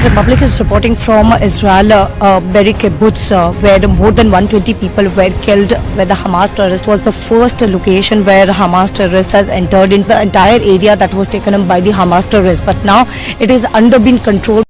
Republic is reporting from Israel, Be'eri kibbutz, where more than 120 people were killed, where the Hamas terrorist was the first location where Hamas terrorist has entered in the entire area that was taken up by the Hamas terrorists. But now it is under being controlled.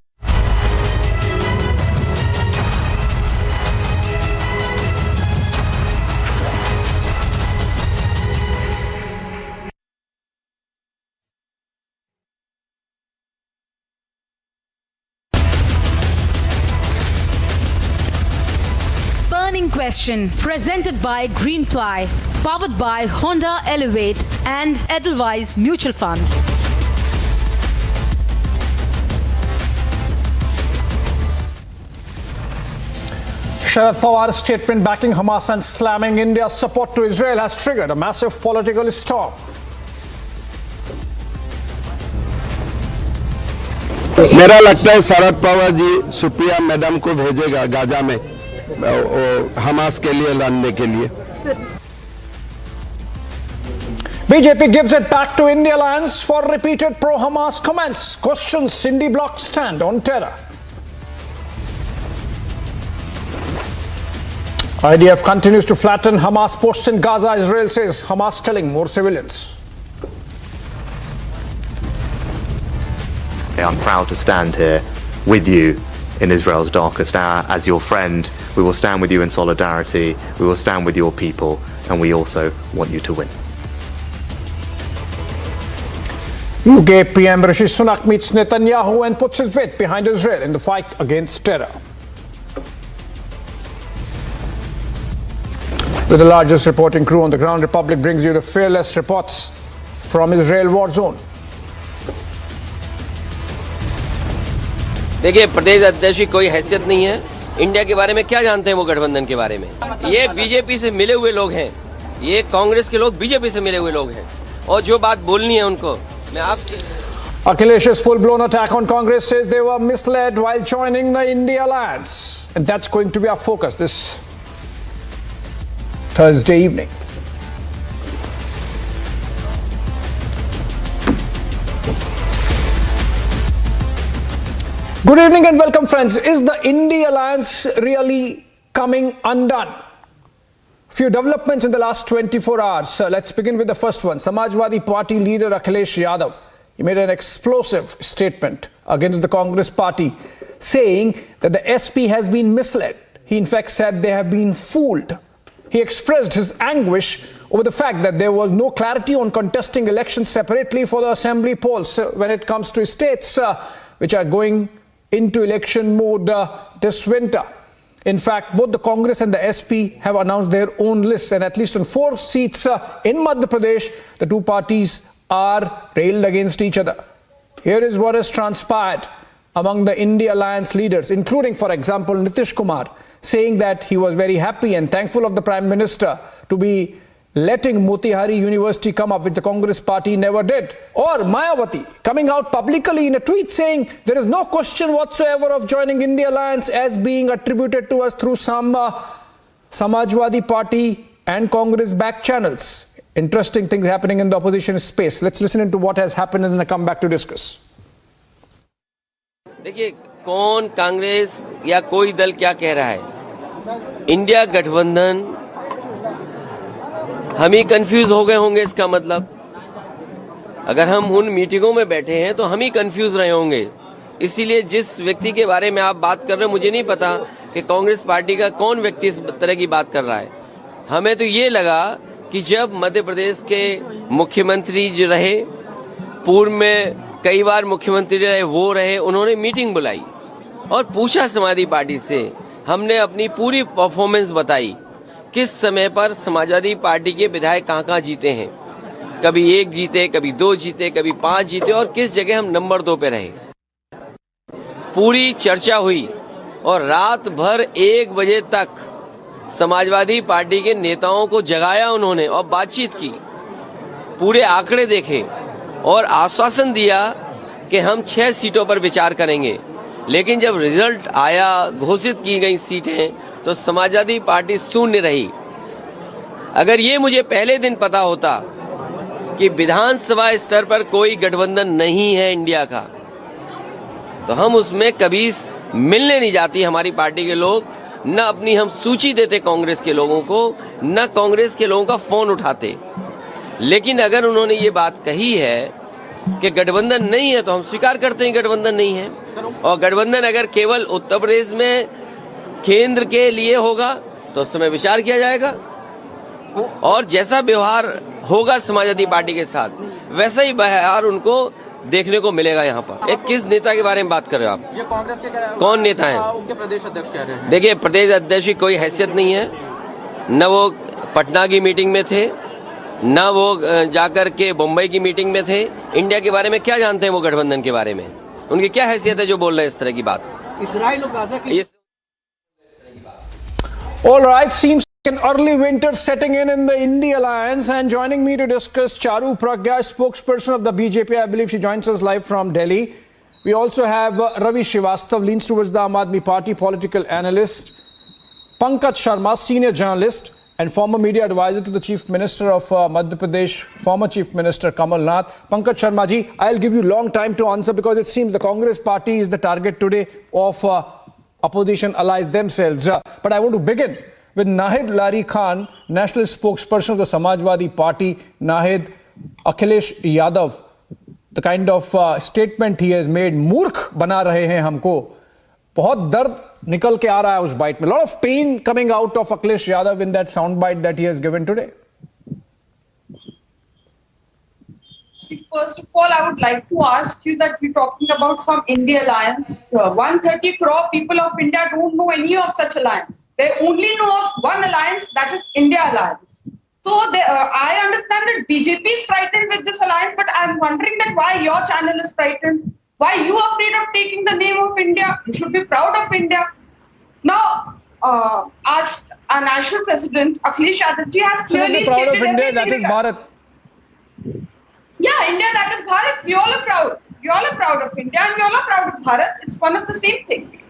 Burning Question, presented by Greenply, powered by Honda Elevate and Edelweiss Mutual Fund. Sharad Pawar's statement backing Hamas and slamming India's support to Israel has triggered a massive political storm. मेरा लगता है Sharad Pawar ji Supriya madam को भेजेगा Gaza में Hamas के लिए लड़ने के लिए. BJP gives it back to India Alliance for repeated pro-Hamas comments. Questions Indy Bloc's stand on terror. IDF continues to flatten Hamas posts in Gaza. Israel says Hamas killing more civilians. I'm proud to stand here with you in Israel's darkest hour. As your friend, we will stand with you in solidarity. We will stand with your people, and we also want you to win. UK PM Rishi Sunak meets Netanyahu and puts his weight behind Israel in the fight against terror. With the largest reporting crew on the ground, Republic brings you the fearless reports from Israel war zone. देखिए, प्रदेश अध्यक्ष की कोई हैसियत नहीं है. India के बारे में क्या जानते हैं वो गठबंधन के बारे में? ये बीजेपी से मिले हुए लोग हैं. ये कांग्रेस के लोग बीजेपी से मिले हुए लोग हैं. और जो बात बोलनी है उनको मैं Akhilesh's full-blown attack on Congress says they were misled while joining the India Alliance. And that's going to be our focus this Thursday evening. Good evening and welcome, friends. Is the India Alliance really coming undone? Few developments in the last 24 hours. Let's begin with the first one. Samajwadi Party leader Akhilesh Yadav, he made an explosive statement against the Congress party, saying that the SP has been misled. He in fact said they have been fooled. He expressed his anguish over the fact that there was no clarity on contesting elections separately for the assembly polls when it comes to states which are going into election mode this winter. In fact, both the Congress and the SP have announced their own lists, and at least on 4 seats in Madhya Pradesh, the two parties are railed against each other. Here is what has transpired among the India Alliance leaders, including, for example, Nitish Kumar, saying that he was very happy and thankful of the Prime Minister to be letting Motihari University come up, which the Congress party never did. Or Mayawati coming out publicly in a tweet saying there is no question whatsoever of joining India Alliance as being attributed to us through some Samajwadi Party and Congress back channels. Interesting things happening in the opposition space. Let's listen into what has happened and then come back to discuss. देखिए, कौन कांग्रेस या कोई दल क्या कह रहा है? India गठबंधन हम ही कंफ्यूज हो गए होंगे. इसका मतलब अगर हम उन मीटिंगों में बैठे हैं तो हम ही कंफ्यूज रहे होंगे. इसीलिए जिस व्यक्ति के बारे में आप बात कर रहे हैं, मुझे नहीं पता कि कांग्रेस पार्टी का कौन व्यक्ति इस तरह की बात कर रहा है. हमें तो ये लगा कि जब मध्य प्रदेश के मुख्यमंत्री जो रहे, पूर्व में कई बार मुख्यमंत्री रहे, वो रहे, उन्होंने मीटिंग बुलाई और पूछा समाजवादी पार्टी से. हमने अपनी पूरी परफॉर्मेंस बताई, किस समय पर समाजवादी पार्टी के विधायक कहाँ जीते हैं. कभी 1 जीते, कभी 2 जीते, कभी 5 जीते, और किस जगह हम नंबर 2 पे रहे. पूरी चर्चा हुई और रात भर 1 बजे तक समाजवादी पार्टी के नेताओं को जगाया उन्होंने और बातचीत की. पूरे आंकड़े देखे और आश्वासन दिया कि हम 6 सीटों पर विचार करेंगे. लेकिन जब रिजल्ट आया, घोषित की गई सीटें, तो समाजवादी पार्टी शून्य रही. अगर ये मुझे पहले दिन पता होता कि विधानसभा स्तर पर कोई गठबंधन नहीं है इंडिया का, तो हम उसमें कभी मिलने नहीं जाती हमारी पार्टी के लोग, न अपनी हम सूची देते कांग्रेस के लोगों को, न कांग्रेस के लोगों का फोन उठाते। लेकिन अगर उन्होंने ये बात कही है कि गठबंधन नहीं है, तो हम स्वीकार करते हैं गठबंधन नहीं है। और गठबंधन अगर केवल उत्तर प्रदेश में केंद्र के लिए होगा तो उस समय विचार किया जाएगा, और जैसा व्यवहार होगा समाजवादी पार्टी के साथ वैसा ही व्यवहार उनको देखने को मिलेगा। यहाँ पर एक किस नेता के बारे में बात कर रहे हो आप? ये कांग्रेस के कौन नेता है? उनके प्रदेश अध्यक्ष कह रहे हैं। देखिए, प्रदेश अध्यक्ष की कोई हैसियत नहीं है, न वो पटना की मीटिंग में थे, न वो जाकर के मुंबई की मीटिंग में थे। इंडिया के बारे में क्या जानते हैं वो? गठबंधन के बारे में उनकी क्या हैसियत है जो बोल रहे हैं इस तरह की बात? इजराइल और गाजा की All right, seems like an early winter setting in the India alliance, and joining me to discuss, Charu Pragya, spokesperson of the BJP. I believe she joins us live from Delhi. We also have Ravi Srivastav, leans towards the Aam Aadmi Party, political analyst. Pankaj Sharma, senior journalist and former media advisor to the Chief Minister of Madhya Pradesh, former Chief Minister Kamal Nath. Pankaj Sharma ji, I'll give you long time to answer because it seems the Congress party is the target today of opposition allies themselves. But I want to begin with Nahid Lari Khan, national spokesperson of the Samajwadi Party. Nahid, Akhilesh Yadav, the kind of statement he has made, मूर्ख बना रहे हैं हमको, बहुत दर्द निकल के आ रहा है उस बाइट में. Lot of pain coming out of Akhilesh Yadav in that sound bite that he has given today. First of all, I would like to ask you that we're talking about some India alliance. 130 crore people of India don't know any of such alliance. They only know of one alliance, that is India alliance. So I understand that BJP is frightened with this alliance, but I'm wondering that why your channel is frightened. Why you are afraid of taking the name of India? You should be proud of India. Now, our national president, Akhilesh Yadav ji, has clearly proud stated of India, everything. that is Bharat. Yeah, India, that is Bharat. We all are proud. We all are proud of India and we all are proud of Bharat. It's one of the same thing.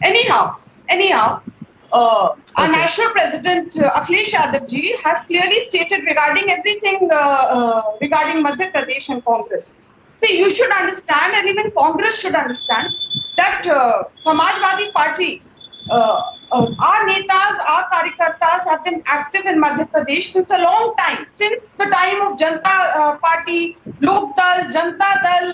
Anyhow, our national president, Akhilesh Yadav ji, has clearly stated regarding everything regarding Madhya Pradesh and Congress. See, you should understand, and even Congress should understand, that Samajwadi Party, our netas, our karyakartas have been active in Madhya Pradesh since a long time, since the time of Janata Party, Lok Dal, Janata Dal,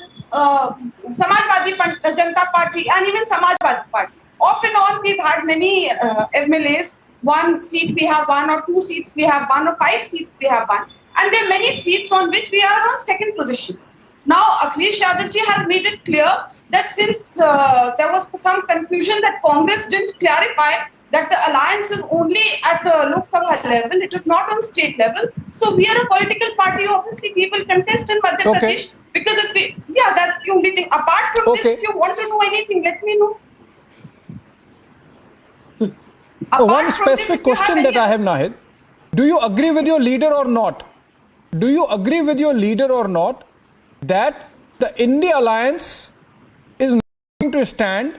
Samajwadi Janata Party, and even Samajwadi Party. Off and on, we've had many MLAs. 1 seat we have won, or 2 seats we have won, or 5 seats we have won. And there are many seats on which we are on second position. Now, Akhilesh Yadav ji has made it clear that since there was some confusion that Congress didn't clarify that the alliance is only at the Lok Sabha level, it is not on state level. So we are a political party, obviously we will contest in Madhya Pradesh, because if we, yeah, that's the only thing. Apart from this, if you want to know anything, let me know. One specific question that I have, Nahid. Do you agree with your leader or not? Do you agree with your leader or not that the India alliance is not going to stand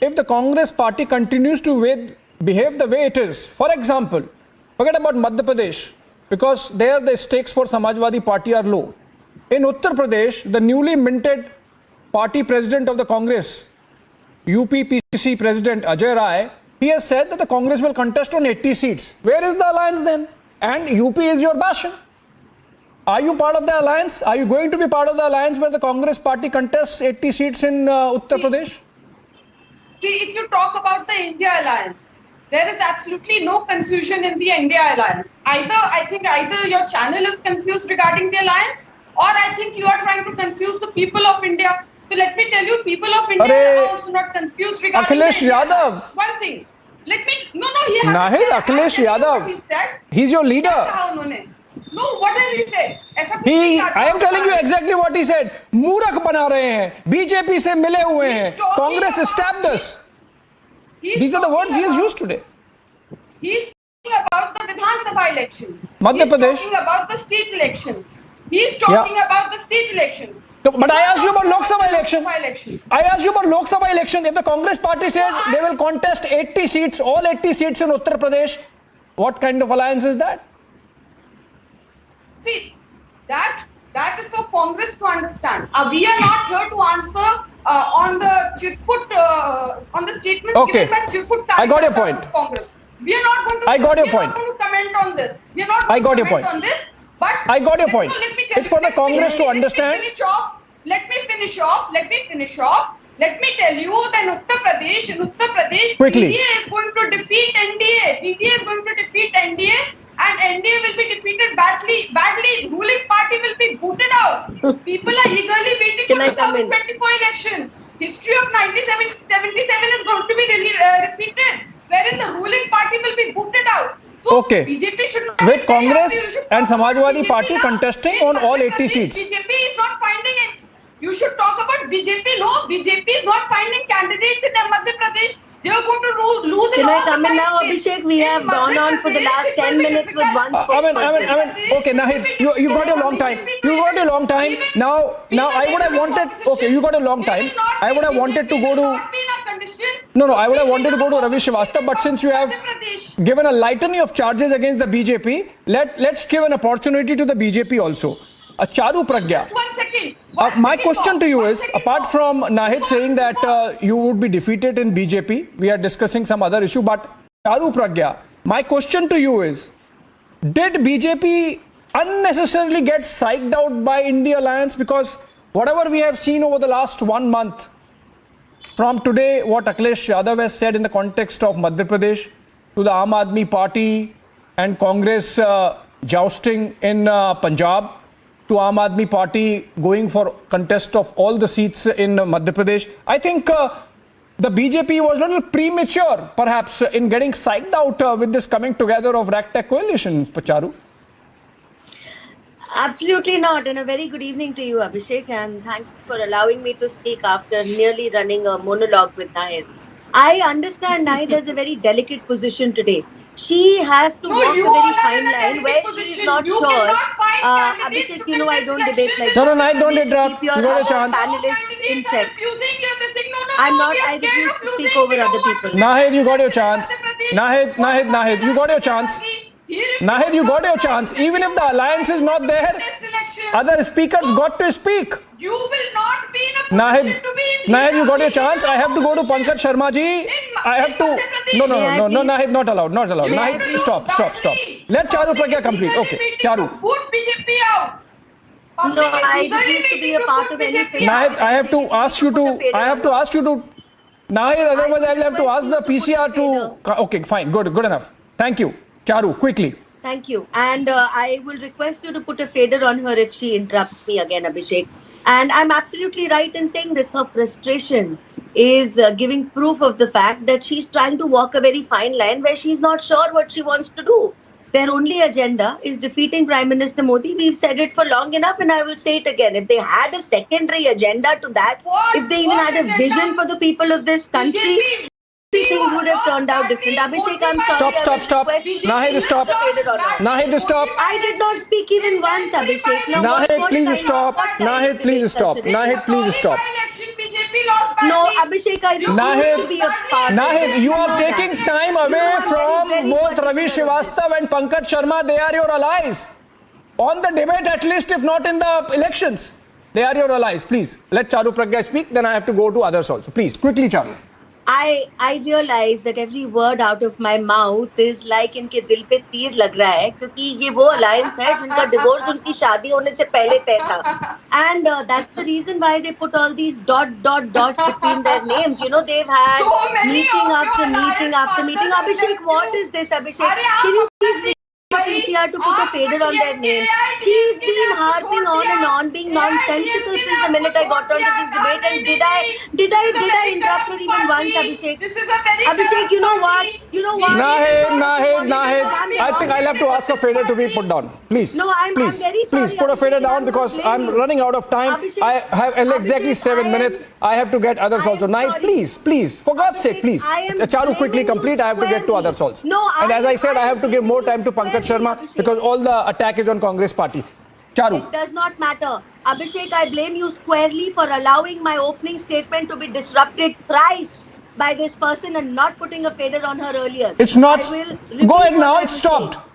if the Congress party continues to behave the way it is? For example, forget about Madhya Pradesh, because there the stakes for Samajwadi Party are low. In Uttar Pradesh, the newly minted party president of the Congress, UPPCC President Ajay Rai, he has said that the Congress will contest on 80 seats. Where is the alliance then? And UP is your bastion. Are you part of the alliance? Are you going to be part of the alliance where the Congress party contests 80 seats in Uttar Pradesh? See, if you talk about the India alliance, there is absolutely no confusion in the India alliance. I think either your channel is confused regarding the alliance, or I think you are trying to confuse the people of India. So let me tell you, people of India are also not confused regarding Akhilesh the India Yadav. alliance. One thing. He has Nahid, Akhilesh Yadav. He's your leader. No, what has he said? I am telling you exactly what he said. मूर्ख बना रहे हैं, BJP से मिले हुए हैं, Congress stabbed us. These are the words he has used today. He is talking about the Vidhan Sabha elections. Madhya Pradesh. He is talking about the state elections. He is talking about the state elections. But I asked you about Lok Sabha election. I asked you about Lok Sabha election. If the Congress party says they will contest 80 seats, all 80 seats in Uttar Pradesh, what kind of alliance is that? See, that That is for Congress to understand. We are not here to answer on the Chirkut, on the statements Okay. given by Chirkut. I got your point. Congress. We are not going to. I got your point. We are not going to comment on this. We are not. I got going to your comment point. on this. But I got your point. Let me tell It's you, for the let me- Congress to let me understand. finish off. Let me finish off. Let me finish off. Let me tell you that in Uttar Pradesh, Quickly. PDA is going to defeat NDA. PDA is going to defeat NDA, and NDA will be defeated badly. Ruling party will be booted out. People are eagerly waiting Can for I come in? 2024 elections. History of 1977 is going to be repeated, wherein the ruling party will be booted out. So Okay. BJP should not With be very Congress happy. You should and talk about Samajwadi BJP Party now. contesting In on all Madhya 80 Pradesh, seats. BJP is not finding it. You should talk about BJP. No, BJP is not finding candidates in Madhya Pradesh. They are going to lose in Can I all come the in now, five states. Abhishek? We In have gone Madhya on for the Pradesh, last it will 10 be minutes with difficult. one spokesperson. Okay, Nahid, you got a long time. You got a long time. Now I would have wanted. Okay, you got a long time. I would have wanted to go to. No, I would have wanted to go to Ravi Srivastava, but since you have given a litany of charges against the BJP, let's give an opportunity to the BJP also. Charu Pragya. Just 1 second. My question to you is, apart from Nahid saying that you would be defeated in BJP, we are discussing some other issue, but Charu Pragya, my question to you is, did BJP unnecessarily get psyched out by India Alliance? Because whatever we have seen over the last 1 month, from today, what Akhilesh Yadav has said in the context of Madhya Pradesh, to the Aam Aadmi Party and Congress jousting in Punjab, to Aam Aadmi Party going for contest of all the seats in Madhya Pradesh, I think the BJP was a little premature, perhaps, in getting psyched out with this coming together of ragtag coalition, Charu. Absolutely not. And a very good evening to you, Abhishek. And thank you for allowing me to speak after nearly running a monologue with Nahid. I understand Nahid has a very delicate position today. She has to walk a very fine line where she is not sure. Abhishek, you know I don't debate like that. No, Nahid, don't interrupt. Keep your You got a chance. panelists in check. I'm not, I refuse to speak over other people. Nahid, you got your chance. Nahid, you got your chance. Nahid, you got your chance. Even if the alliance is not there, other speakers got to speak. You will not be in a position to be in Nahid, you got your chance. I have to go to Pankaj Sharma ji. I have to. No, Nahid, not allowed. Nahid, stop. Let Charu Pragya complete. Okay, Charu. Put BJP out. No, I refuse to be a part of any fake. Nahid, I have to ask you to. Nahid, otherwise I will have to ask the PCR to. Okay, fine, good enough. Thank you. Charu, quickly. Thank you. And I will request you to put a fader on her if she interrupts me again, Abhishek. And I'm absolutely right in saying this. Her frustration is giving proof of the fact that she's trying to walk a very fine line where she's not sure what she wants to do. Their only agenda is defeating Prime Minister Modi. We've said it for long enough and I will say it again. If they had a secondary agenda to that, if they even had a vision for the people of this country, things would have turned out different. Abhishek, I'm sorry. Stop. Nahid, stop. Nahid, stop. I did not speak even once, Abhishek. Now, Nahid, please stop. Nahid, please stop. No, Abhishek, I refuse to be a part of Nahid, this. you are taking time away from very both Ravi particular. Srivastava and Pankaj Sharma. They are your allies. On the debate, at least, if not in the elections. They are your allies. Please, let Charu Pragya speak. Then I have to go to others also. Please, quickly, Charu. I realize that every word out of my mouth is like इनके दिल पे तीर लग रहा है क्योंकि ये वो alliance है जिनका divorce उनकी शादी होने से पहले तय था and that's the reason why they put all these dots between their names. You know, they've had meeting after meeting. Abhishek, what is this, Abhishek? Can you please PCR to put a fader on their name? She's been harping on and on, being nonsensical since the minute I got onto this debate. And did I interrupt her even once, Abhishek? Abhishek, you know what? Nahid. I think I'll have to ask a fader to be put down. Please. No, I'm very sorry. Please put a fader Abhishek, down I'm because not I'm blaming you. running out of time. Abhishek, I have exactly Abhishek, 7 minutes. I have to get others I am also. Nahid, sorry. please. For God's sake, please. I am Charu, quickly blaming you complete. I have to get to squarely. others also. No, and as I said, I have to give more blaming time to you Pankaj squarely, Sharma Abhishek. because all the attack is on Congress party. Charu. It does not matter. Abhishek, I blame you squarely for allowing my opening statement to be disrupted thrice by this person and not putting a fader on her earlier. It's not. I will repeat Go ahead what now. I It's was stopped. saying.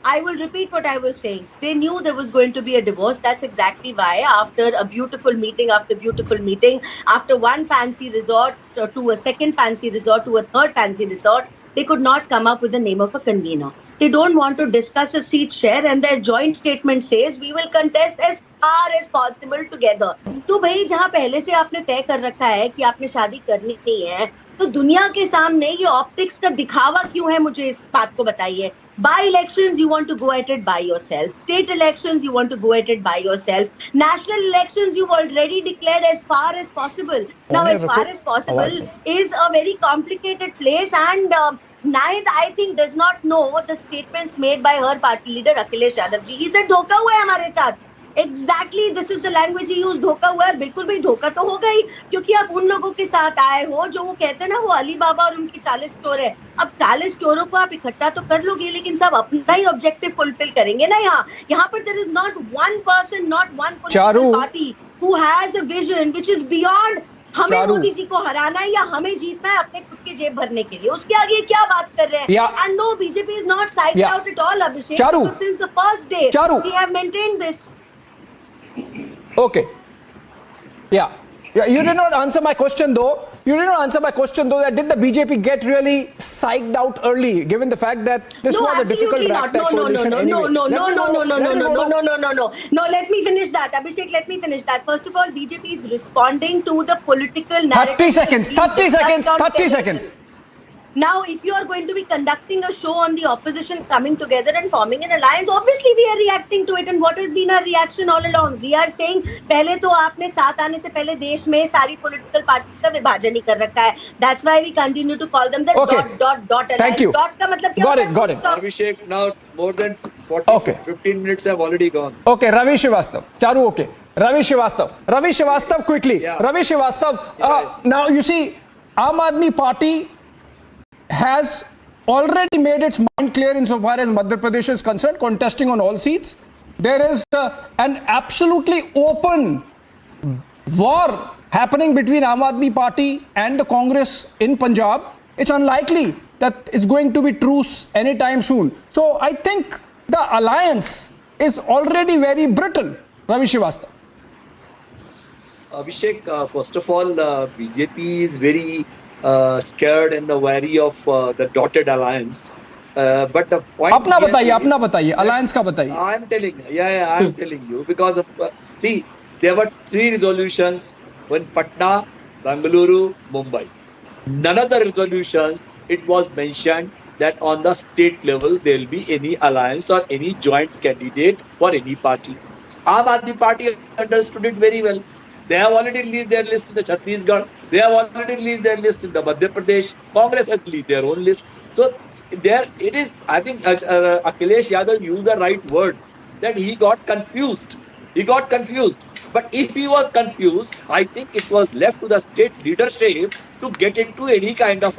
I will repeat what I was saying. They knew there was going to be a divorce. That's exactly why, after a beautiful meeting, after one fancy resort to a second fancy resort to a third fancy resort, they could not come up with the name of a convener. They don't want to discuss a seat share, and their joint statement says we will contest as far as possible together. तो भाई जहाँ पहले से आपने तय कर रखा है कि आपने शादी करनी नहीं है, तो दुनिया के सामने ये ऑप्टिक्स का दिखावा क्यों है? मुझे इस बात को बताइए. By elections, you want to go at it by yourself. State elections, you want to go at it by yourself. National elections, you've already declared as far as possible. Now, as far as possible is a very complicated place, and Nahid, I think, does not know the statements made by her party leader Akhilesh Yadav ji. He said, "धोखा हुआ है हमारे साथ." Exactly, this is the language he used. धोखा हुआ है. बिल्कुल भाई धोखा तो होगा ही, क्योंकि आप उन लोगों के साथ आए हो जो वो कहते हैं ना, वो अली बाबा और उनकी 40 चोर है. अब 40 चोरों को आप इकट्ठा तो कर लोगे, लेकिन सब अपना ही ऑब्जेक्टिव फुलफिल करेंगे ना. यहाँ पर there is not one person, not one political party who has a vision which is beyond हमें मोदी जी को हराना है या हमें जीतना है अपने खुद के जेब भरने के लिए. उसके आगे क्या बात कर रहे हैं? And no, BJP is not sided out at all, Abhishek. Since the first day, we have maintained this. Okay. Yeah. You did not answer my question though. That did the BJP get really psyched out early, given the fact that this was a difficult ragtag coalition anyway? No, let me finish that. Abhishek, let me finish that. First of all, BJP is responding to the political narrative. 30 seconds. Now, if you are going to be conducting a show on the opposition coming together and forming an alliance, obviously we are reacting to it. And what has been our reaction all along? We are saying, पहले तो आपने साथ आने से पहले देश में सारी political party का विभाजन ही कर रखा है. That's why we continue to call them the dot alliance. Thank you. Dot का मतलब क्या? Got it. Abhishek, now more than 15 minutes have already gone. Okay, Ravi Srivastava. Charu, okay. Ravi Srivastava, quickly. Yeah. Ravi Srivastava, now you see, Aam Aadmi Party has already made its mind clear insofar as Madhya Pradesh is concerned, contesting on all seats. There is an absolutely open war happening between Aam Aadmi Party and the Congress in Punjab. It's unlikely that it's going to be truce anytime soon. So I think the alliance is already very brittle. Ravi Srivastava. Abhishek, first of all, BJP is very scared and wary of the dotted alliance. But the point अपना बताइए alliance का बताइए. I'm telling I'm telling you, because of, see, there were 3 resolutions when Patna, Bengaluru, Mumbai. None of the resolutions it was mentioned that on the state level there will be any alliance or any joint candidate for any party. Aam Aadmi Party understood it very well. They have already released their list in the Chhattisgarh. They have already released their list in the Madhya Pradesh. Congress has released their own lists. So there it is. I think Akhilesh Yadav used the right word, that he got confused. But if he was confused, I think it was left to the state leadership to get into any kind of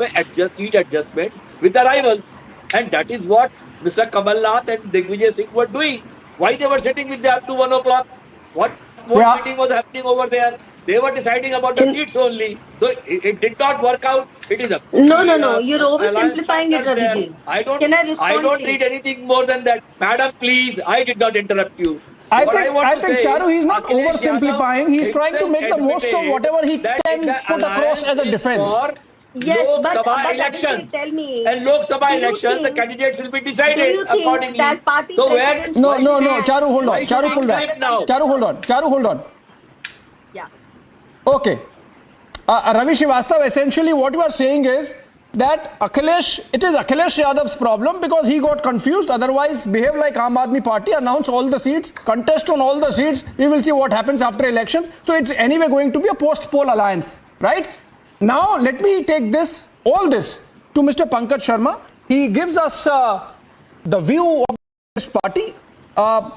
seat adjustment with the rivals. And that is what Mr. Kamal Nath and Digvijay Singh were doing. Why they were sitting with them up to 1 o'clock? What meeting was happening over there? They were deciding about the seats only. So it did not work out. It is a no. You're oversimplifying it, Raviji. I don't need anything more than that. Madam, please, I did not interrupt you. I think Charu, he's not oversimplifying. He's trying to make the most of whatever he can put across as a defense. Yes, but elections. Tell me. And Lok Sabha elections, the candidates will be decided accordingly. That party so where? No. Charu, hold on. Charu, hold on. Yeah. Okay. Ravi Srivastava, essentially what you are saying is that it is Akhilesh Yadav's problem because he got confused. Otherwise, behave like Aam Aadmi Party, announce all the seats, contest on all the seats. We will see what happens after elections. So it's anyway going to be a post-poll alliance, right? Now, let me take all this to Mr. Pankaj Sharma. He gives us the view of this party. Pankaj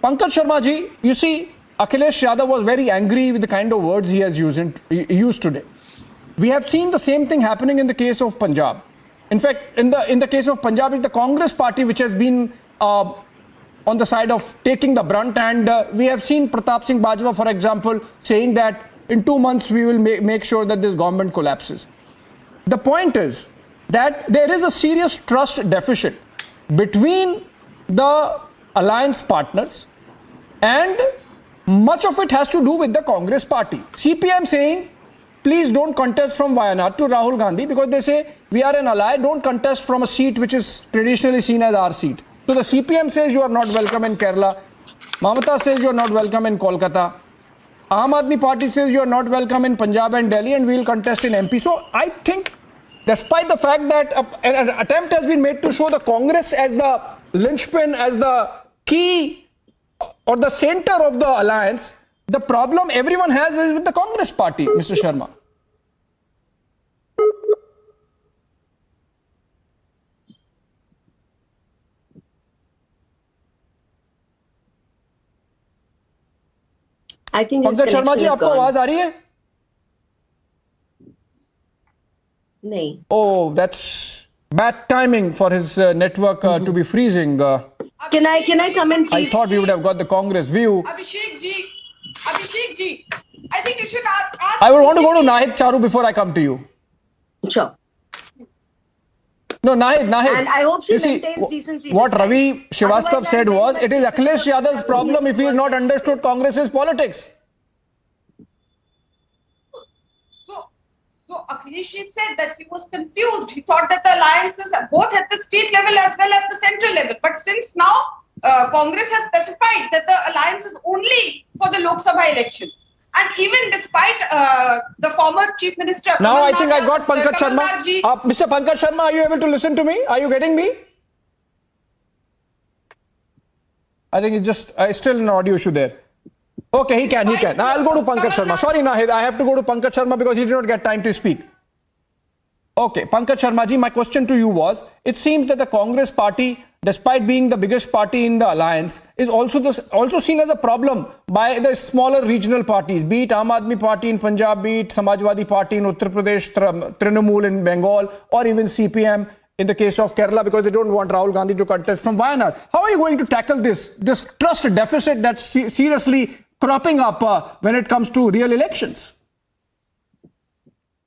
Sharma ji, you see, Akhilesh Yadav was very angry with the kind of words he has used today. We have seen the same thing happening in the case of Punjab. In fact, in the case of Punjab, it's the Congress party which has been on the side of taking the brunt. And we have seen Pratap Singh Bajwa, for example, saying that in 2 months we will make sure that this government collapses. The point is that there is a serious trust deficit between the alliance partners, and much of it has to do with the Congress party. CPM saying, please don't contest from Wayanad to Rahul Gandhi, because they say we are an ally, don't contest from a seat which is traditionally seen as our seat. So the CPM says you are not welcome in Kerala. Mamata says you are not welcome in Kolkata. Aam Aadmi Party says you are not welcome in Punjab and Delhi, and we will contest in MP. So I think, despite the fact that an attempt has been made to show the Congress as the linchpin, as the key or the center of the alliance, the problem everyone has is with the Congress party, Mr. Sharma. I think his Pankaj Sharma ji, connection is आपको gone. आवाज आ रही है? नहीं. Oh, that's bad timing for his network to be freezing. Can I come in, I please? thought we would have got the Congress view. Abhishek ji, I think you should ask. I would want to go to Nahid Charu before I come to you. Sure. No, Nahid. And I hope she You see, maintains decency. what this time. Ravi Srivastava Otherwise, said I'm was, very it is much Akhilesh Yadav's problem if he has not Yes. understood Congress's politics. So Akhilesh said that he was confused. He thought that the alliances are both at the state level as well as the central level. But since now Congress has specified that the alliance is only for the Lok Sabha election, and even despite the former Chief Minister. Now I think I got Pankaj Kamal Sharma. Nath ji- Mr. Pankaj Sharma, are you able to listen to me? Are you getting me? I think it's just still an audio issue there. Okay, he can. Now I'll go to Pankaj Sharma. Sorry, Nahid, I have to go to Pankaj Sharma because he did not get time to speak. Okay, Pankaj Sharma ji, my question to you was, it seems that the Congress party, despite being the biggest party in the alliance, is also seen as a problem by the smaller regional parties, be it Aam Aadmi Party in Punjab, be it Samajwadi Party in Uttar Pradesh, Trinamool in Bengal, or even CPM in the case of Kerala, because they don't want Rahul Gandhi to contest from Wayanad. How are you going to tackle this trust deficit that's seriously cropping up when it comes to real elections?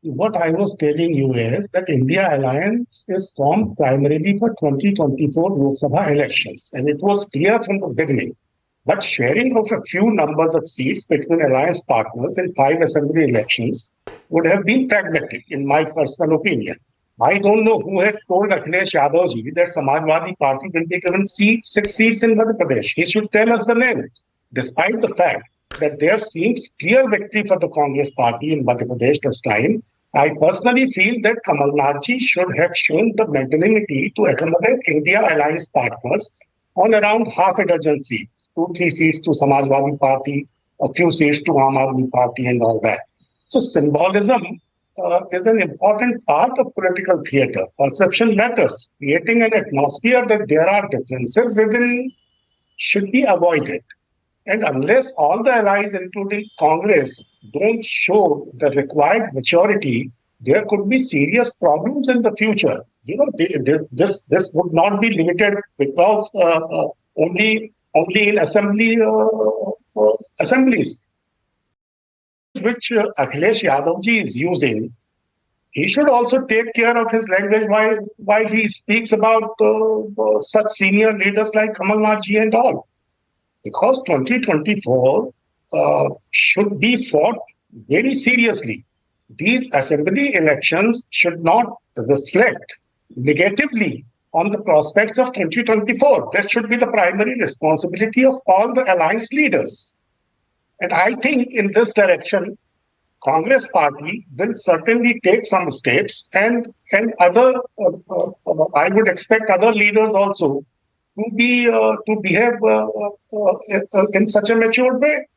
What I was telling you is that India Alliance is formed primarily for 2024 Lok Sabha elections, and it was clear from the beginning. But sharing of a few numbers of seats between alliance partners in 5 assembly elections would have been pragmatic, in my personal opinion. I don't know who has told Akhilesh Yadav ji that Samajwadi Party will be given 6 seats in Madhya Pradesh. He should tell us the name, despite the fact that there seems clear victory for the Congress party in Madhya Pradesh this time. I personally feel that Kamal Nath ji should have shown the magnanimity to accommodate India alliance partners on around half a dozen seats, 2-3 seats to Samajwadi Party, a few seats to Aam Aadmi Party and all that. So symbolism is an important part of political theatre. Perception matters. Creating an atmosphere that there are differences within should be avoided. And unless all the allies, including Congress, don't show the required maturity, there could be serious problems in the future. You know, this would not be limited because only in assemblies, which Akhilesh Yadav ji is using. He should also take care of his language while he speaks about such senior leaders like Kamal Nath ji and all. Because 2024 should be fought very seriously. These assembly elections should not reflect negatively on the prospects of 2024. That should be the primary responsibility of all the alliance leaders. And I think in this direction, Congress party will certainly take some steps, and other, I would expect other leaders also to behave in such a mature way.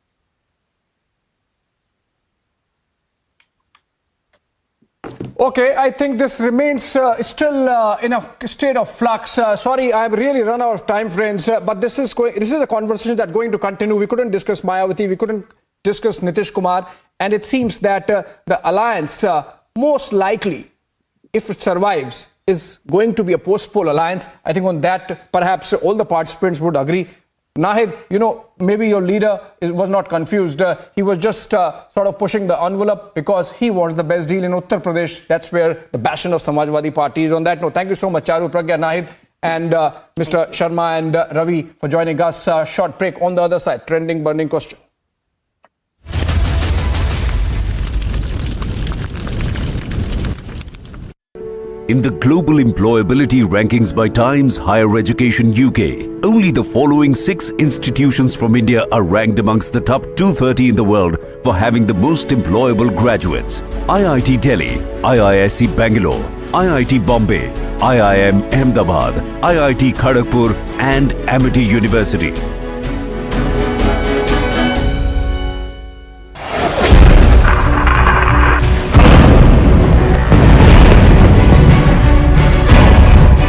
Okay, I think this remains still in a state of flux. Sorry, I've really run out of time, friends. But this is a conversation that's going to continue. We couldn't discuss Mayawati, we couldn't discuss Nitish Kumar, and it seems that the alliance, most likely, if it survives, is going to be a post-poll alliance. I think on that, perhaps all the participants would agree. Nahid, you know, maybe your leader was not confused. He was just sort of pushing the envelope because he wants the best deal in Uttar Pradesh. That's where the passion of Samajwadi Party is. On that note, thank you so much, Charu, Pragya, Nahid. And Mr. Sharma and Ravi for joining us. Short break on the other side. Trending, burning question. In the global employability rankings by Times Higher Education UK, only the following 6 institutions from India are ranked amongst the top 230 in the world for having the most employable graduates. IIT Delhi, IISc Bangalore, IIT Bombay, IIM Ahmedabad, IIT Kharagpur and Amity University.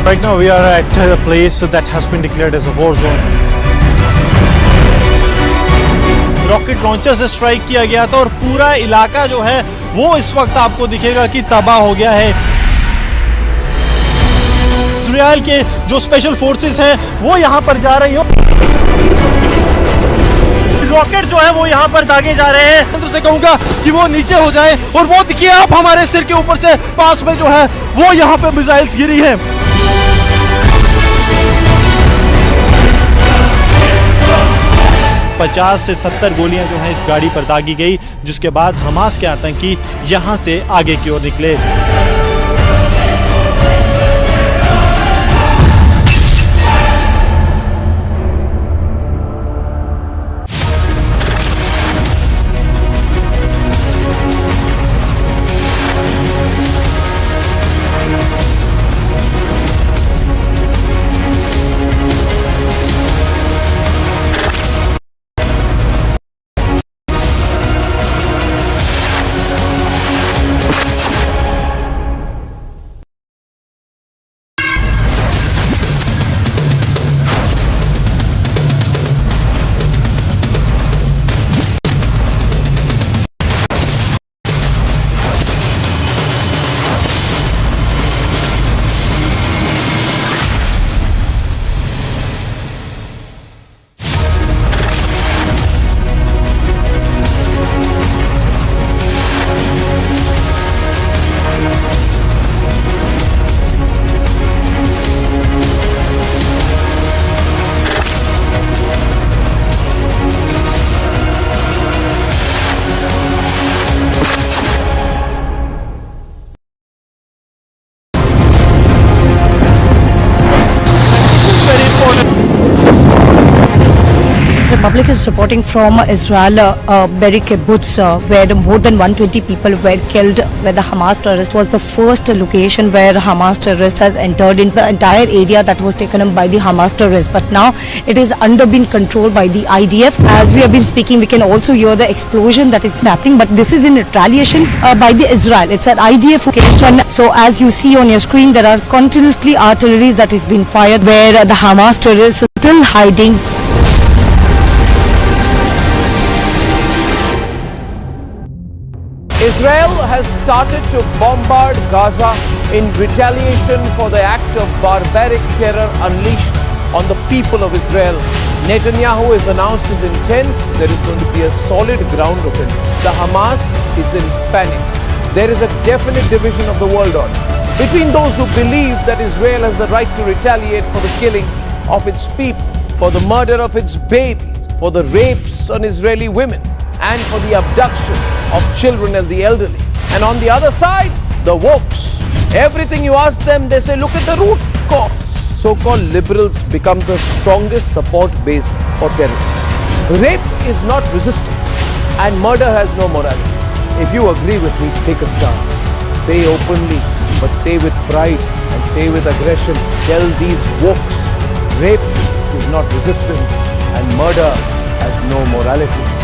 Right now we are at a place that has been declared as a war zone. Rocket launcher से strike किया गया था और पूरा इलाका जो है वो इस वक्त आपको दिखेगा कि तबाह हो गया है। इजराइल के जो स्पेशल फोर्सेस हैं वो यहां पर जा रही हो। रॉकेट जो है वो यहां पर दागे जा रहे हैं। अंदर से कहूंगा कि वो नीचे हो जाए और वो देखिए आप हमारे सिर के ऊपर से पास में जो है वो यहां पे मिसाइल्स गिरी हैं। 50 से 70 गोलियां जो हैं इस गाड़ी पर दागी गई, जिसके बाद हमास के आतंकी यहां से आगे की ओर निकले। Public is reporting from Israel, Be'eri kibbutz, where more than 120 people were killed, where the Hamas terrorist was the first location where Hamas terrorist has entered in the entire area that was taken up by the Hamas terrorists. But now it is under being controlled by the IDF. As we have been speaking, we can also hear the explosion that is happening, but this is in retaliation by the Israel. It's an IDF location. So as you see on your screen, there are continuously artillery that is being fired, where the Hamas terrorists are still hiding. Israel has started to bombard Gaza in retaliation for the act of barbaric terror unleashed on the people of Israel. Netanyahu has announced his intent. There is going to be a solid ground offensive. The Hamas is in panic. There is a definite division of the world order between those who believe that Israel has the right to retaliate for the killing of its people, for the murder of its babies, for the rapes on Israeli women, and for the abduction of children and the elderly. And on the other side, the wokes. Everything you ask them, they say, look at the root cause. So-called liberals become the strongest support base for terrorists. Rape is not resistance, and murder has no morality. If you agree with me, take a stance. Say openly, but say with pride and say with aggression. Tell these wokes, rape is not resistance, and murder has no morality.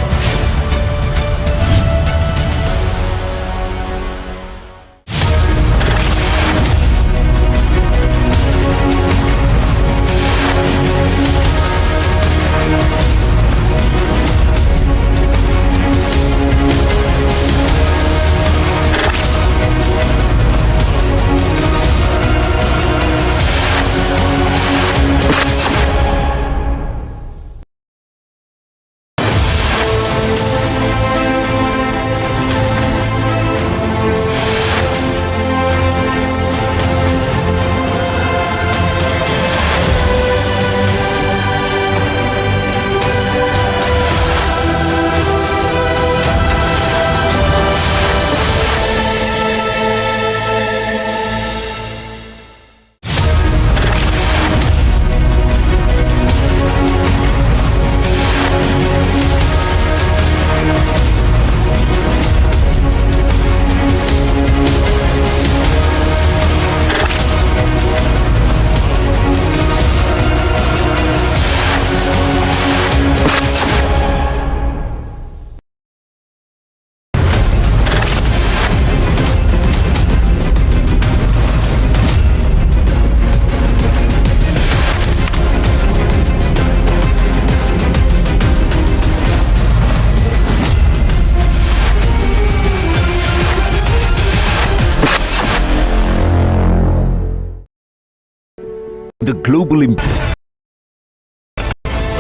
The global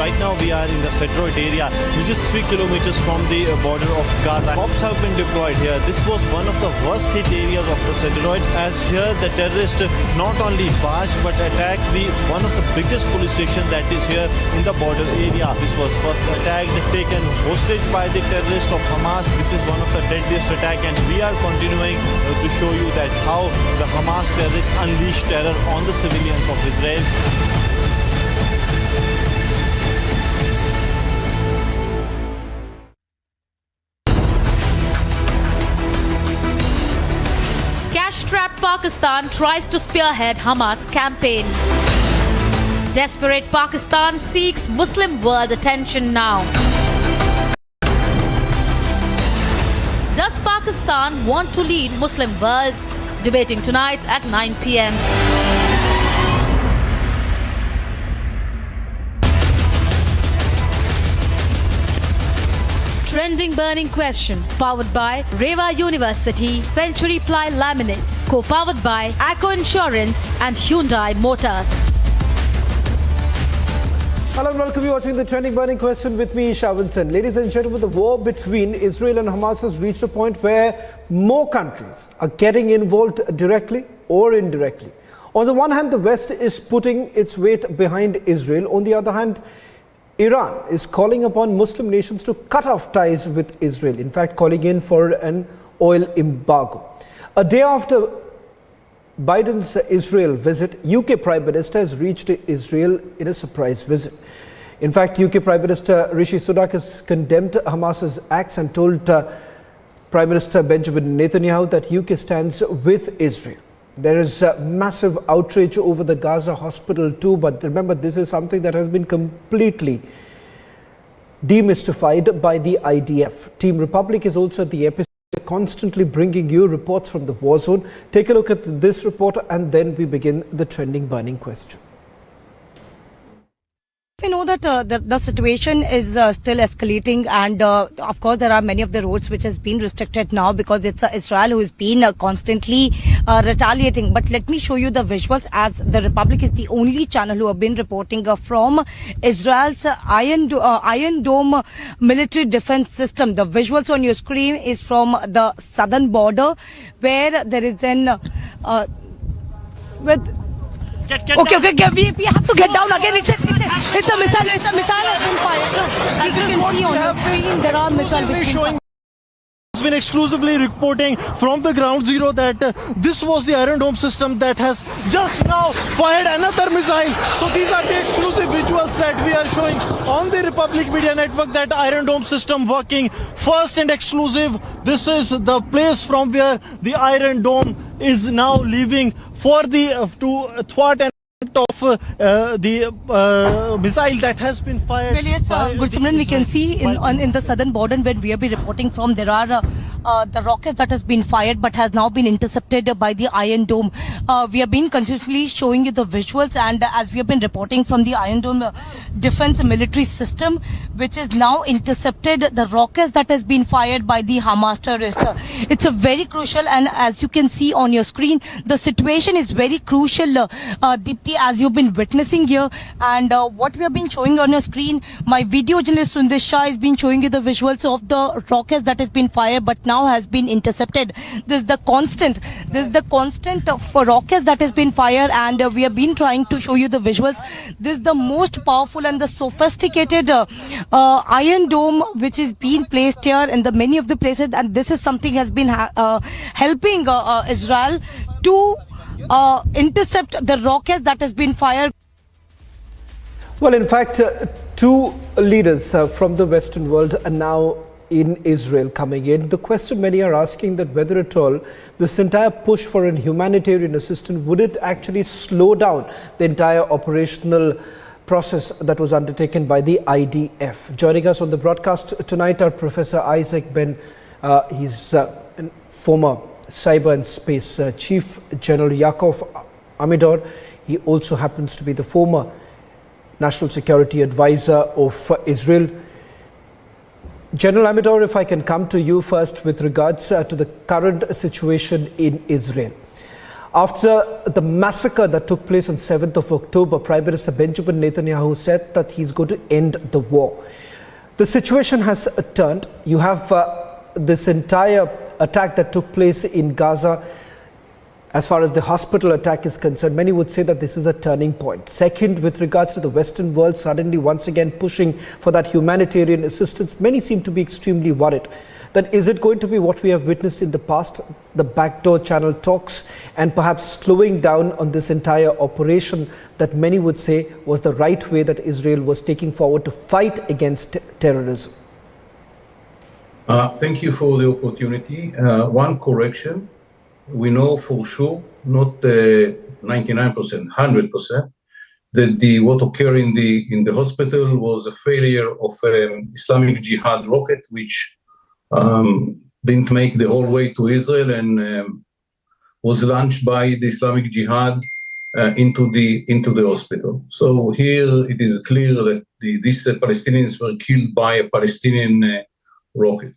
Right now we are in the Sedroit area, which is 3 kilometers from the border of Gaza. Cops have been deployed here. This was one of the worst hit areas of the Sedroit, as here the terrorists not only barged but attacked one of the biggest police station that is here in the border area. This was first attacked, taken hostage by the terrorists of Hamas. This is one of the deadliest attack, and we are continuing to show you that how the Hamas terrorists unleashed terror on the civilians of Israel. Cash-strapped Pakistan tries to spearhead Hamas campaign. Desperate Pakistan seeks Muslim world attention now. Does Pakistan want to lead Muslim world? Debating tonight at 9 p.m. Trending burning question, powered by Reva University, Century Ply Laminates, co-powered by Acco Insurance and Hyundai Motors. Hello and welcome. You're watching the Trending Burning Question with me, Shavansan. Ladies and gentlemen, the war between Israel and Hamas has reached a point where more countries are getting involved directly or indirectly. On the one hand, the West is putting its weight behind Israel. On the other hand, Iran is calling upon Muslim nations to cut off ties with Israel, in fact calling in for an oil embargo. A day after Biden's Israel visit, UK Prime Minister has reached Israel in a surprise visit. In fact, UK Prime Minister Rishi Sunak has condemned Hamas's acts and told Prime Minister Benjamin Netanyahu that UK stands with Israel. There is a massive outrage over the Gaza hospital too, but remember, this is something that has been completely demystified by the IDF. Team Republic is also at the epicenter, constantly bringing you reports from the war zone. Take a look at this report and then we begin the trending burning question. We know that the situation is still escalating, and of course there are many of the roads which has been restricted now because it's Israel who has been constantly retaliating. But let me show you the visuals, as the Republic is the only channel who have been reporting from Israel's Iron Dome military defense system. The visuals on your screen is from the southern border, where there is an Okay, we have to get down again. It's a missile. It's a missile has been fired. As you can see on the screen, there are missiles which showing. It's been exclusively reporting from the ground zero that this was the Iron Dome system that has just now fired another missile. So these are the exclusive visuals that we are showing on the Republic Media Network, that Iron Dome system working first and exclusive. This is the place from where the Iron Dome is now leaving for the to thwart and of the missile that has been fired. Well, yes, Gursimran, we can see in the southern border where we have been reporting from, there are the rockets that has been fired but has now been intercepted by the Iron Dome. We have been consistently showing you the visuals, and as we have been reporting from the Iron Dome defense military system, which is now intercepted the rockets that has been fired by the Hamas terrorists. It's a very crucial, and as you can see on your screen, the situation is very crucial, Deepthi, as you've been witnessing here. And what we have been showing on your screen, my video journalist Sundesh Shah has been showing you the visuals of the rockets that has been fired but now has been intercepted. This is the constant for rockets that has been fired, and we have been trying to show you the visuals. This is the most powerful and the sophisticated Iron Dome which is being placed here in the many of the places, and this is something has been helping Israel to intercept the rockets that has been fired. Well, in fact, two leaders from the Western world are now in Israel coming in. The question many are asking, that whether at all this entire push for an humanitarian assistance, would it actually slow down the entire operational process that was undertaken by the IDF. Joining us on the broadcast tonight are Professor Isaac Ben. He's a former Cyber and Space Chief, General Yaakov Amidor. He also happens to be the former National Security Advisor of Israel. General Amidor, if I can come to you first with regards to the current situation in Israel. After the massacre that took place on 7th of October, Prime Minister Benjamin Netanyahu said that he's going to end the war. The situation has turned. You have this entire attack that took place in Gaza. As far as the hospital attack is concerned, many would say that this is a turning point. Second, with regards to the Western world suddenly once again pushing for that humanitarian assistance, many seem to be extremely worried. That is it going to be what we have witnessed in the past, the backdoor channel talks, and perhaps slowing down on this entire operation that many would say was the right way that Israel was taking forward to fight against terrorism? Thank you for the opportunity. One correction. We know for sure, not 99%, 100%, that what occurred in the hospital was a failure of Islamic Jihad rocket, which didn't make the whole way to Israel and was launched by the Islamic Jihad into the hospital. So here it is clear that these Palestinians were killed by a Palestinian rocket.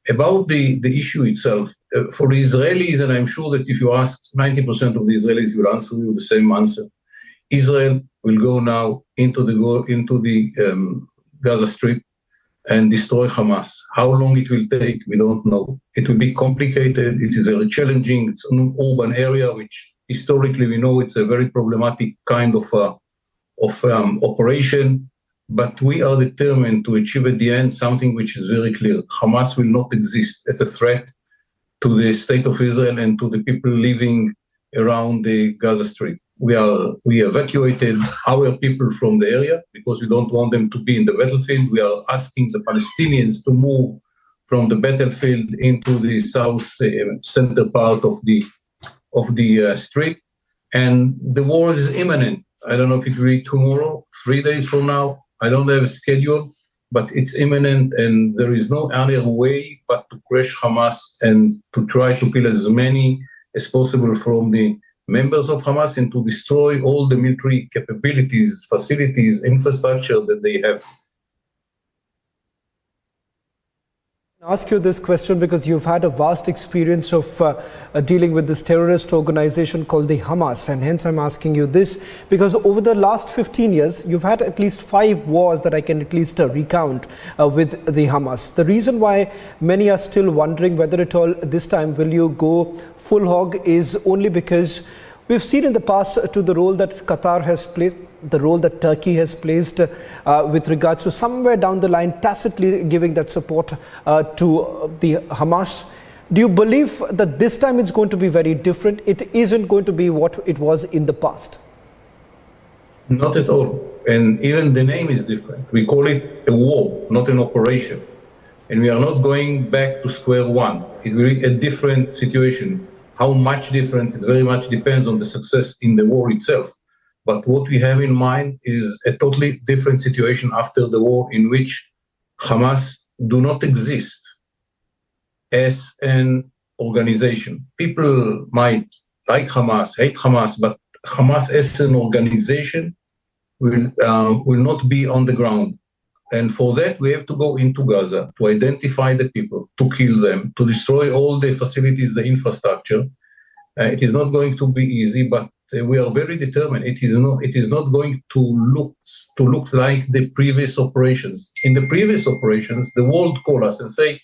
About the issue itself, for the Israelis, and I'm sure that if you ask 90% of the Israelis will answer you the same answer. Israel will go now into the Gaza Strip and destroy Hamas. How long it will take, we don't know. It will be complicated. It is very challenging. It's an urban area, which historically we know it's a very problematic kind of operation. But we are determined to achieve at the end something which is very clear. Hamas will not exist as a threat to the state of Israel and to the people living around the Gaza Strip. We evacuated our people from the area because we don't want them to be in the battlefield. We are asking the Palestinians to move from the battlefield into the south center part of the strip. And the war is imminent. I don't know if it will be tomorrow, 3 days from now. I don't have a schedule, but it's imminent, and there is no other way but to crush Hamas and to try to kill as many as possible from the members of Hamas and to destroy all the military capabilities, facilities, infrastructure that they have. I'll ask you this question because you've had a vast experience of dealing with this terrorist organization called the Hamas, and hence I'm asking you this because over the last 15 years you've had at least 5 wars that I can at least recount with the Hamas. The reason why many are still wondering whether at all this time will you go full hog is only because we've seen in the past to the role that Qatar has played, the role that Turkey has placed with regards to somewhere down the line tacitly giving that support to the Hamas. Do you believe that this time it's going to be very different? It isn't going to be what it was in the past? Not at all. And even the name is different. We call it a war, not an operation. And we are not going back to square one. It will be a different situation. How much difference? It very much depends on the success in the war itself. But what we have in mind is a totally different situation after the war in which Hamas do not exist as an organization. People might like Hamas, hate Hamas, but Hamas as an organization will not be on the ground. And for that, we have to go into Gaza to identify the people, to kill them, to destroy all the facilities, the infrastructure. It is not going to be easy, but we are very determined. It is not going to look like the previous operations. In the previous operations, the world call us and say,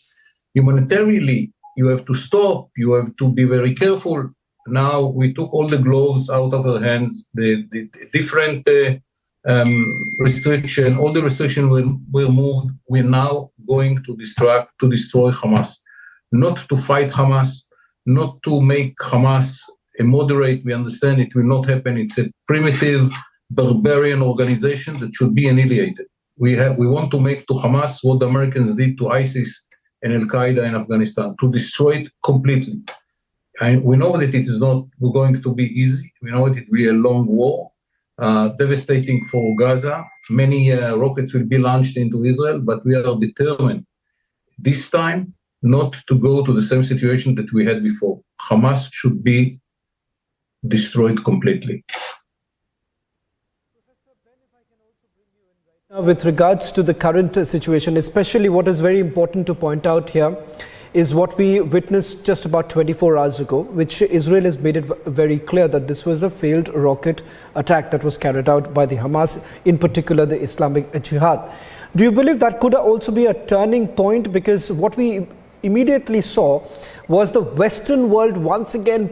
humanitarily, you have to stop. You have to be very careful. Now we took all the gloves out of our hands. The different restriction, all the restrictions were moved. We're now going to destroy Hamas, not to fight Hamas, not to make Hamas a moderate. We understand it will not happen. It's a primitive, barbarian organization that should be annihilated. We want to make to Hamas what the Americans did to ISIS and Al-Qaeda in Afghanistan, to destroy it completely. And we know that it is not going to be easy. We know that it will be a long war, devastating for Gaza. Many rockets will be launched into Israel, but we are determined this time not to go to the same situation that we had before. Hamas should be destroyed completely. With regards to the current situation, especially what is very important to point out here is what we witnessed just about 24 hours ago, which Israel has made it very clear that this was a failed rocket attack that was carried out by the Hamas, in particular the Islamic Jihad. Do you believe that could also be a turning point? Because what we immediately saw was the Western world once again,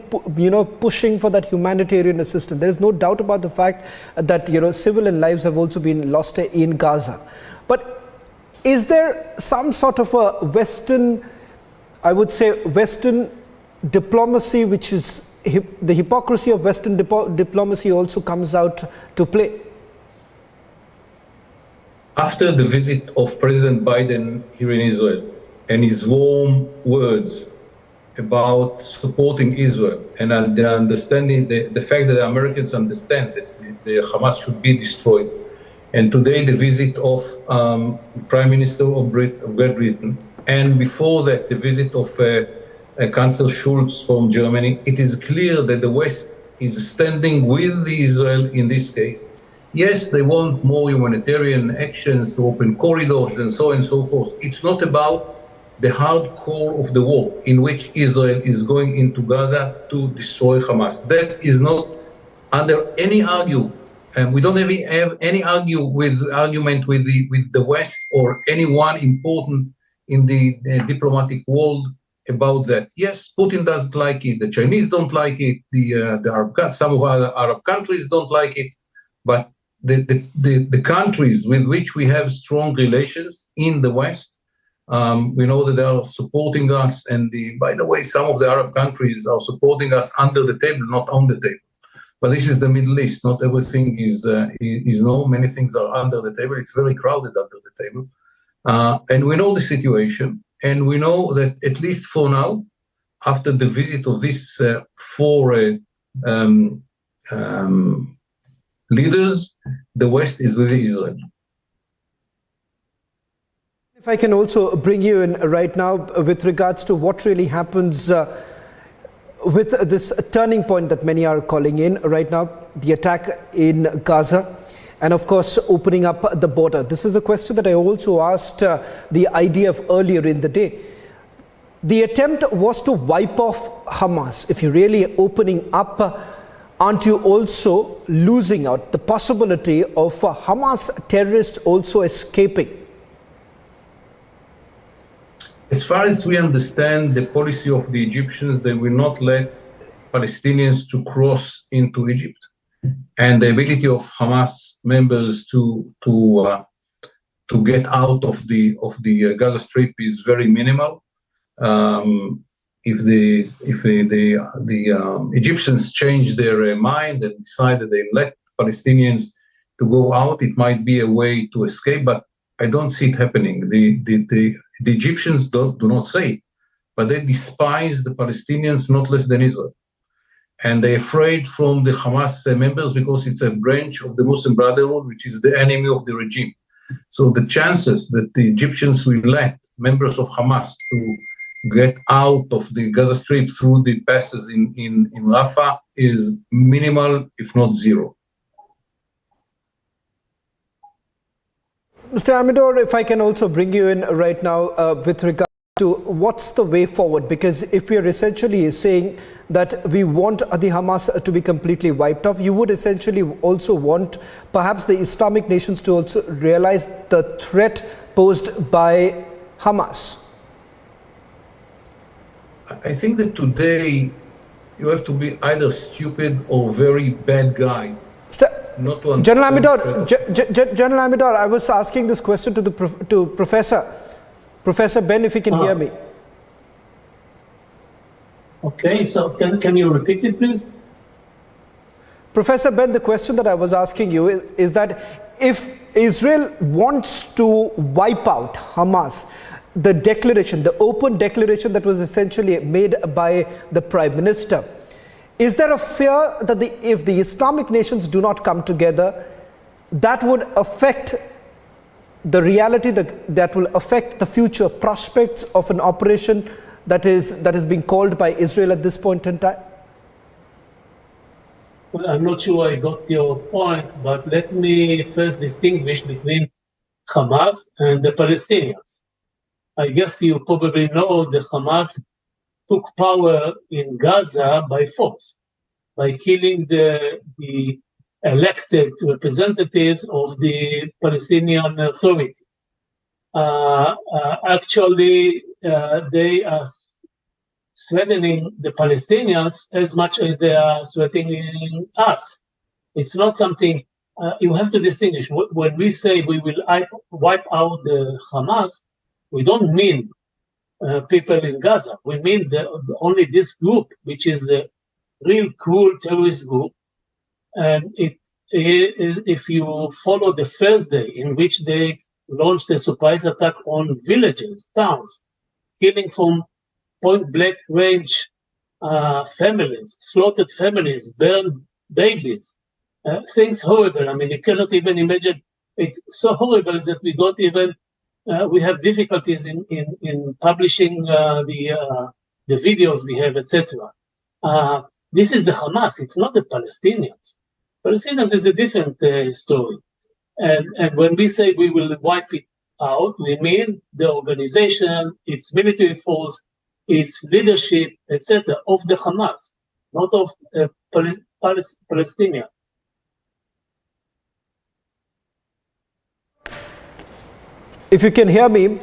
pushing for that humanitarian assistance. There is no doubt about the fact that, civilian lives have also been lost in Gaza. But is there some sort of a Western, I would say, Western diplomacy, which is the hypocrisy of Western diplomacy also comes out to play? After the visit of President Biden here in Israel and his warm words about supporting Israel and the understanding, the fact that the Americans understand that the Hamas should be destroyed, and today the visit of Prime Minister of Great Britain, and before that the visit of Chancellor Schulz from Germany, it is clear that the West is standing with Israel in this case. Yes, they want more humanitarian actions to open corridors and so on and so forth. It's not about the hardcore of the war in which Israel is going into Gaza to destroy Hamas. That is not under any argument. We don't have any argument with the West or anyone important in the diplomatic world about that. Yes, Putin doesn't like it. The Chinese don't like it. Some of other Arab countries don't like it. But the countries with which we have strong relations in the West, we know that they are supporting us. And by the way, some of the Arab countries are supporting us under the table, not on the table. But this is the Middle East. Not everything is known. Many things are under the table. It's very crowded under the table. And we know the situation. And we know that at least for now, after the visit of these four leaders, the West is with Israel. If I can also bring you in right now with regards to what really happens with this turning point that many are calling in right now, the attack in Gaza, and of course opening up the border. This is a question that I also asked the IDF earlier in the day. The attempt was to wipe off Hamas. If you're really opening up, aren't you also losing out the possibility of Hamas terrorists also escaping? As far as we understand the policy of the Egyptians, they will not let Palestinians to cross into Egypt. And the ability of Hamas members to get out of the Gaza Strip is very minimal. If the Egyptians change their mind and decide that they let Palestinians to go out, it might be a way to escape, but I don't see it happening. The Egyptians do not say it, but they despise the Palestinians not less than Israel. And they're afraid from the Hamas members because it's a branch of the Muslim Brotherhood, which is the enemy of the regime. So the chances that the Egyptians will let members of Hamas to get out of the Gaza Strip through the passes in Rafah is minimal, if not zero. Mr. Amidor, if I can also bring you in right now with regard to what's the way forward, because if we are essentially saying that we want the Hamas to be completely wiped off, you would essentially also want perhaps the Islamic nations to also realize the threat posed by Hamas. I think that today you have to be either stupid or very bad guy. Not to General Amidor, I was asking this question to Professor Ben, if you can hear me. Okay, so can you repeat it, please? Professor Ben, the question that I was asking you is that if Israel wants to wipe out Hamas, the declaration, the open declaration that was essentially made by the Prime Minister, is there a fear that if the Islamic nations do not come together, that would affect the reality, that will affect the future prospects of an operation that is being called by Israel at this point in time? Well, I'm not sure I got your point, but let me first distinguish between Hamas and the Palestinians. I guess you probably know the Hamas took power in Gaza by force, by killing the elected representatives of the Palestinian Authority. Actually, they are threatening the Palestinians as much as they are threatening us. It's not something you have to distinguish. When we say we will wipe out the Hamas, we don't mean people in Gaza. We mean only this group, which is a real cruel terrorist group. And if you follow the first day in which they launched a surprise attack on villages, towns, killing from point-blank range families, slaughtered families, burned babies, things horrible. I mean, you cannot even imagine. It's so horrible that we don't even, we have difficulties in publishing the videos we have, etc. This is the Hamas, it's not the Palestinians. Palestinians is a different story. And when we say we will wipe it out, we mean the organization, its military force, its leadership, etc., of the Hamas, not of Palestinians. If you can hear me,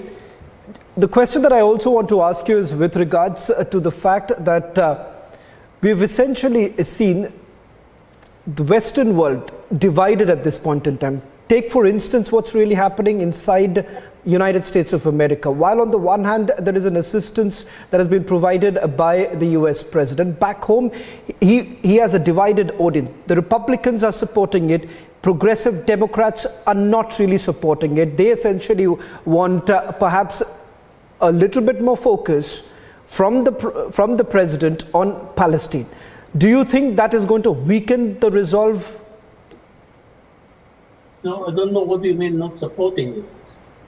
the question that I also want to ask you is with regards to the fact that we've essentially seen the Western world divided at this point in time. Take, for instance, what's really happening inside United States of America. While on the one hand, there is an assistance that has been provided by the US president, back home, he has a divided audience. The Republicans are supporting it. Progressive Democrats are not really supporting it. They essentially want perhaps a little bit more focus from the president on Palestine. Do you think that is going to weaken the resolve? No, I don't know what you mean not supporting it.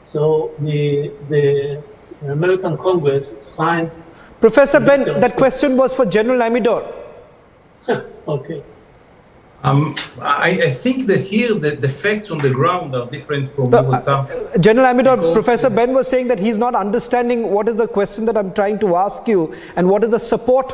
So the American Congress signed... Professor Ben, that question was for General Amidor. Okay. I think that here the facts on the ground are different from your assumption. General Amidor, Professor Ben was saying that he's not understanding what is the question that I'm trying to ask you and what is the support,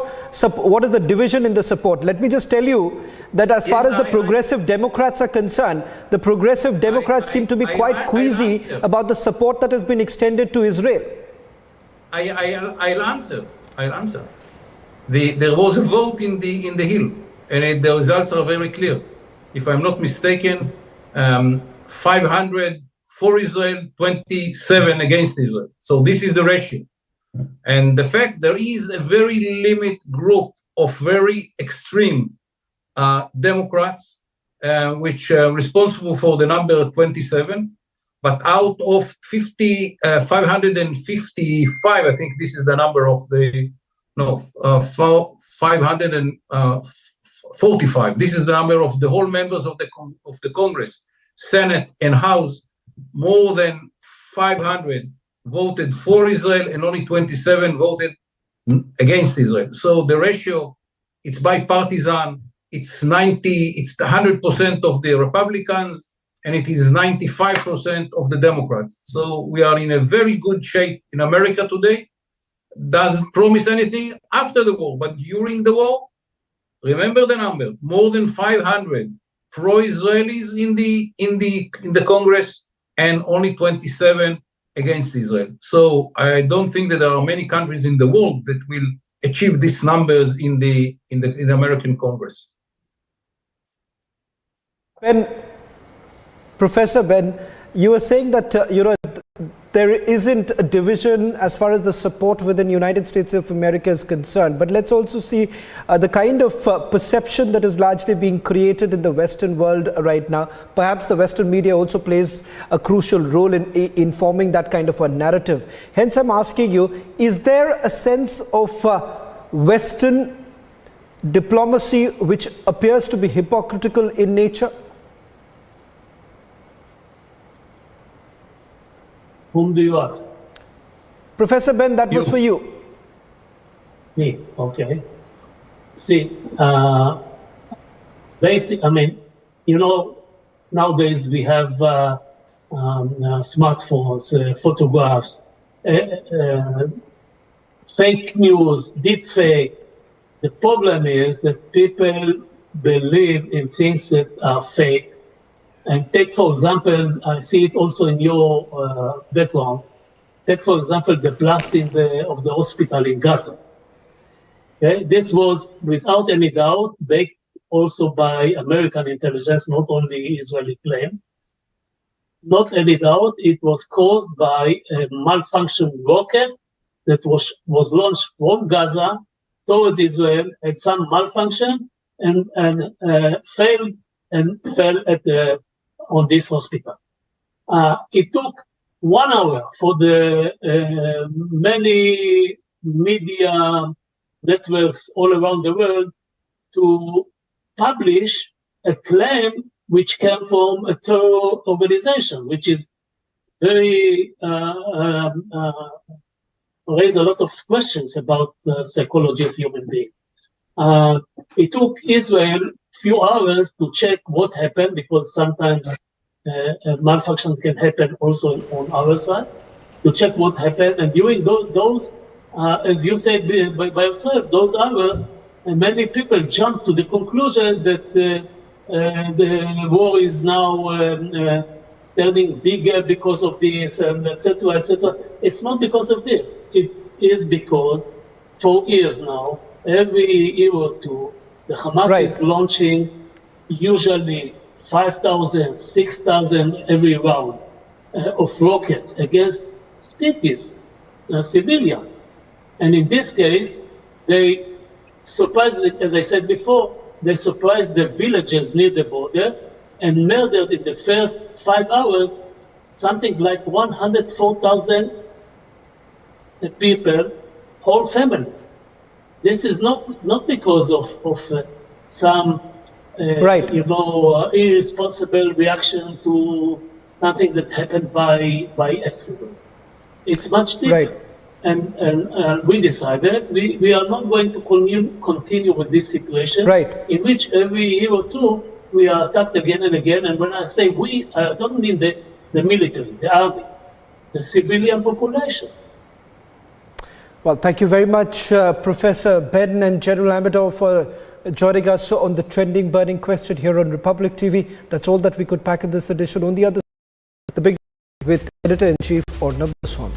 what is the division in the support. Let me just tell you that as far as the Progressive Democrats are concerned, the Progressive Democrats seem to be quite queasy about the support that has been extended to Israel. I'll answer. There was a vote in the Hill. And the results are very clear. If I'm not mistaken, 500 for Israel, 27 against Israel. So this is the ratio. And the fact there is a very limited group of very extreme Democrats, which are responsible for the number 27. But out of 555, I think this is the number of the, 545. This is the number of the whole members of the Congress, Senate, and House. More than 500 voted for Israel, and only 27 voted against Israel. So the ratio, it's bipartisan. It's 100% of the Republicans, and it is 95% of the Democrats. So we are in a very good shape in America today. Doesn't promise anything after the war, but during the war, remember the number: more than 500 pro-Israelis in the Congress, and only 27 against Israel. So I don't think that there are many countries in the world that will achieve these numbers in the American Congress. Ben, Professor Ben, you were saying that there isn't a division as far as the support within the United States of America is concerned. But let's also see the kind of perception that is largely being created in the Western world right now. Perhaps the Western media also plays a crucial role in informing that kind of a narrative. Hence, I'm asking you, is there a sense of Western diplomacy which appears to be hypocritical in nature? Whom do you ask? Professor Ben, that was for you. Me, okay. See, basic. I mean, nowadays we have smartphones, photographs, fake news, deep fake. The problem is that people believe in things that are fake. And take, for example, I see it also in your background. Take, for example, the blasting of the hospital in Gaza. Okay? This was, without any doubt, baked also by American intelligence, not only Israeli claim. Not any doubt, it was caused by a malfunctioned rocket that was launched from Gaza towards Israel, had some malfunction and failed and fell on this hospital. It took 1 hour for the many media networks all around the world to publish a claim which came from a terror organization, which is very raise a lot of questions about the psychology of human beings. It took Israel a few hours to check what happened, because sometimes a malfunction can happen also on our side, to check what happened. And during those as you said by yourself, those hours, many people jumped to the conclusion that the war is now turning bigger because of this, and etc., etc. It's not because of this. It is because for years now, every year or two, the Hamas is launching usually 5,000, 6,000 every round of rockets against cities, civilians. And in this case, they surprised, as I said before, they surprised the villages near the border and murdered in the first 5 hours something like 104,000 people, whole families. This is not because of some irresponsible reaction to something that happened by accident. It's much deeper. And we decided we are not going to continue with this situation in which every year or two we are attacked again and again. And when I say we, I don't mean the military, the army, the civilian population. Well, thank you very much, Professor Ben and General Amador, for joining us on the trending burning question here on Republic TV. That's all that we could pack in this edition. On the other side, the big with Editor-in-Chief Orna Baswan.